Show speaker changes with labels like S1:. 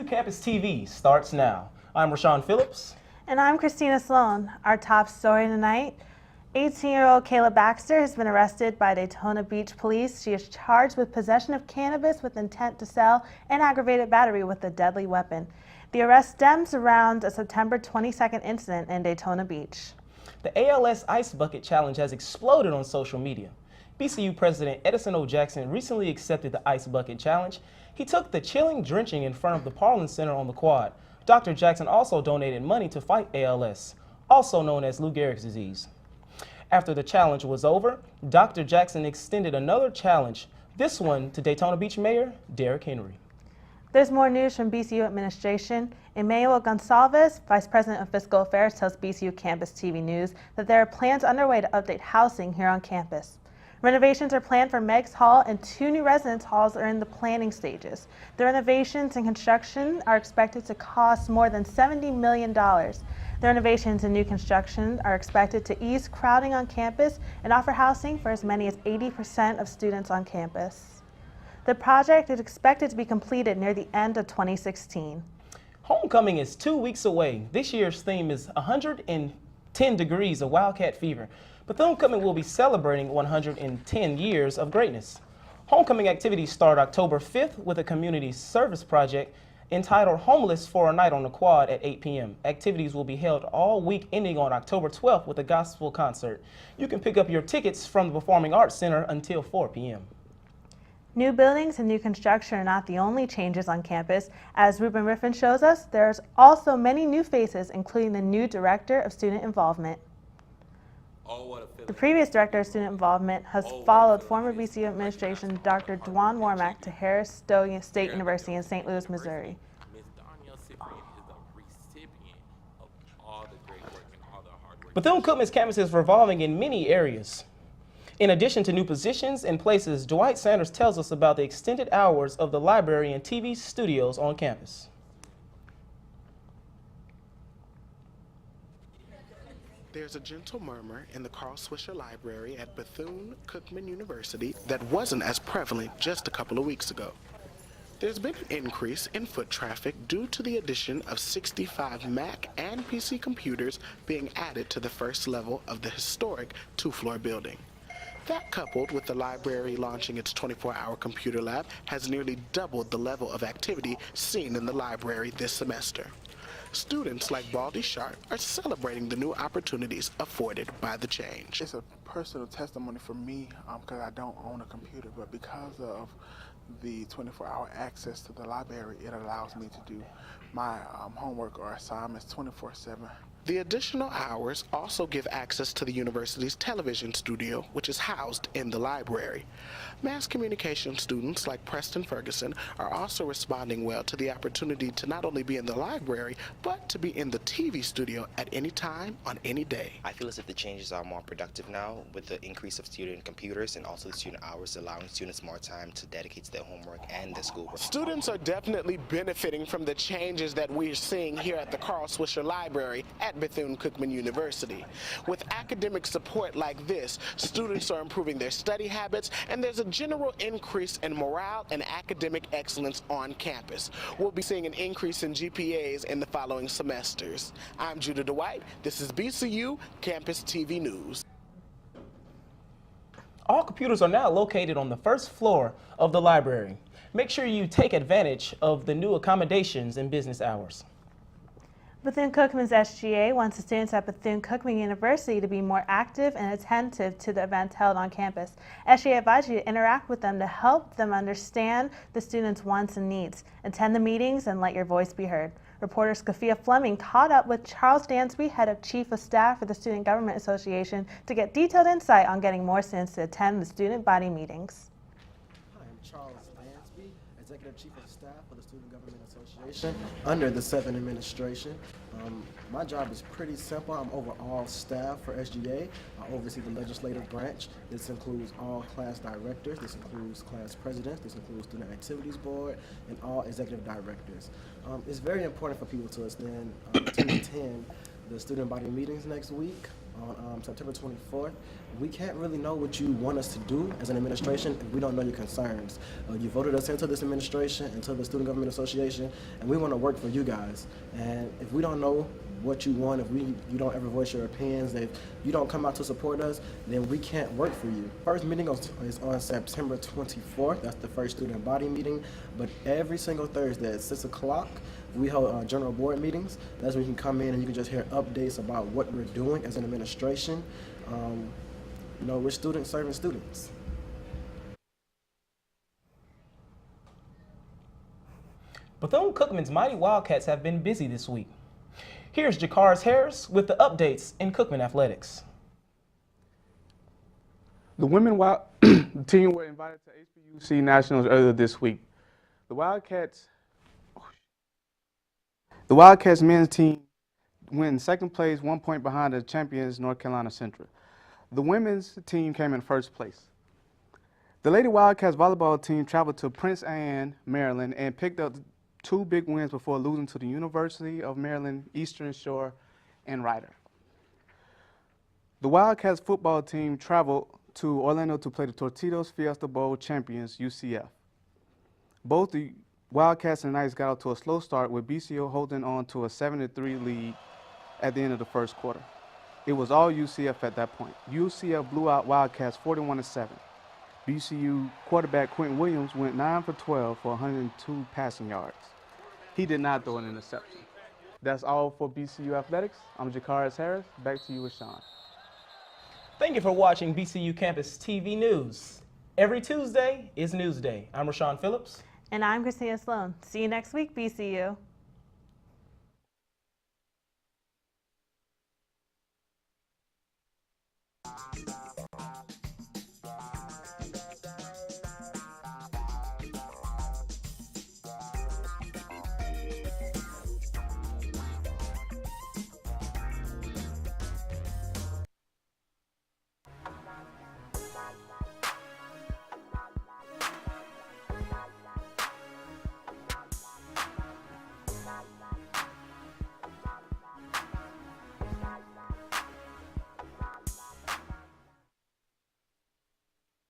S1: BCU Campus TV starts now. I'm Rashuan Phillips.
S2: And I'm Christina Sloan. Our top story tonight, 18-year-old Kayla Baxter has been arrested by Daytona Beach police. She is charged with possession of cannabis with intent to sell and aggravated battery with a deadly weapon. The arrest stems around a September 22nd incident in Daytona Beach.
S1: The ALS Ice Bucket Challenge has exploded on social media. BCU President Edison O. Jackson recently accepted the Ice Bucket Challenge. He took the chilling drenching in front of the Parlin Center on the quad. Dr. Jackson also donated money to fight ALS, also known as Lou Gehrig's disease. After the challenge was over, Dr. Jackson extended another challenge, this one to Daytona Beach Mayor Derrick Henry.
S2: There's more news from BCU administration. Emmanuel Gonsalves, Vice President of Fiscal Affairs, tells BCU Campus TV News that there are plans underway to update housing here on campus. Renovations are planned for Meigs Hall, and 2 new residence halls are in the planning stages. The renovations and construction are expected to cost more than $70 million. The renovations and new construction are expected to ease crowding on campus and offer housing for as many as 80% of students on campus. The project is expected to be completed near the end of 2016.
S1: Homecoming is 2 weeks away. This year's theme is 110 degrees of Wildcat Fever. Bethune-Cookman will be celebrating 110 years of greatness. Homecoming activities start October 5th with a community service project entitled Homeless for a Night on the Quad at 8 p.m. Activities will be held all week ending on October 12th with a gospel concert. You can pick up your tickets from the Performing Arts Center until 4 p.m.
S2: New buildings and new construction are not the only changes on campus. As Ruben Riffin shows us, there's also many new faces, including the new Director of Student Involvement. The previous Director of Student Involvement has followed former BCU administration Dr. Dwan Wormack to Harris State University in St. Louis, Missouri.
S1: Bethune-Cookman's campus is revolving in many areas. In addition to new positions and places, Dwight Sanders tells us about the extended hours of the library and TV studios on campus.
S3: There's a gentle murmur in the Carl Swisher Library at Bethune-Cookman University that wasn't as prevalent just a couple of weeks ago. There's been an increase in foot traffic due to the addition of 65 Mac and PC computers being added to the first level of the historic 2-floor building. That, coupled with the library launching its 24-hour computer lab, has nearly doubled the level of activity seen in the library this semester. Students like Baldy Sharp are celebrating the new opportunities afforded by the change.
S4: It's a personal testimony for me because I don't own a computer, but because of the 24-hour access to the library, it allows me to do my homework or assignments 24/7.
S3: The additional hours also give access to the university's television studio, which is housed in the library. Mass communication students like Preston Ferguson are also responding well to the opportunity to not only be in the library, but to be in the TV studio at any time on any day.
S5: I feel as if the changes are more productive now with the increase of student computers and also the student hours, allowing students more time to dedicate to their homework and their schoolwork.
S3: Students are definitely benefiting from the changes that we're seeing here at the Carl Swisher Library at Bethune-Cookman University. With academic support like this, students are improving their study habits, and there's a general increase in morale and academic excellence on campus. We'll be seeing an increase in GPAs in the following semesters. I'm Judah Dwight. This is BCU Campus TV News.
S1: All computers are now located on the first floor of the library. Make sure you take advantage of the new accommodations and business hours.
S2: Bethune-Cookman's SGA wants the students at Bethune-Cookman University to be more active and attentive to the events held on campus. SGA advises you to interact with them to help them understand the students' wants and needs. Attend the meetings and let your voice be heard. Reporter Scafia Fleming caught up with Charles Dansby, head of Chief of Staff for the Student Government Association, to get detailed insight on getting more students to attend the student body meetings.
S6: Hi, I'm Charles Dansby, Executive Chief of Staff for the Student Government Association under the 7th administration. My job is pretty simple. I'm over all staff for SGA. I oversee the legislative branch. This includes all class directors. This includes class presidents. This includes student activities board and all executive directors. It's very important for people to attend the student body meetings next week. on September 24th, we can't really know what you want us to do as an administration if we don't know your concerns. You voted us into this administration, into the Student Government Association, and we want to work for you guys. And if we don't know what you want, if you don't ever voice your opinions, if you don't come out to support us, then we can't work for you. First meeting is on September 24th. That's the first student body meeting. But every single Thursday at 6 o'clock, we hold general board meetings. That's where you can come in and you can just hear updates about what we're doing as an administration. You know, we're students serving students.
S1: Bethune-Cookman's Mighty Wildcats have been busy this week. Here's Jacars Harris with the updates in Cookman athletics.
S7: The women team were invited to HBUC Nationals earlier this week. The Wildcats men's team went in second place, 1 point behind the champions North Carolina Central. The women's team came in first place. The Lady Wildcats volleyball team traveled to Prince Anne, Maryland, and picked up 2 big wins before losing to the University of Maryland, Eastern Shore, and Rider. The Wildcats football team traveled to Orlando to play the Tortitos Fiesta Bowl champions, UCF. Both the Wildcats and Knights got out to a slow start, with BCU holding on to a 7-3 lead at the end of the first quarter. It was all UCF at that point. UCF blew out Wildcats 41-7. BCU quarterback Quentin Williams went 9 for 12 for 102 passing yards. He did not throw an interception. That's all for BCU Athletics. I'm Jacars Harris. Back to you, Rashuan.
S1: Thank you for watching BCU Campus TV News. Every Tuesday is News Day. I'm Rashuan Phillips.
S2: And I'm Christina Sloan. See you next week, BCU.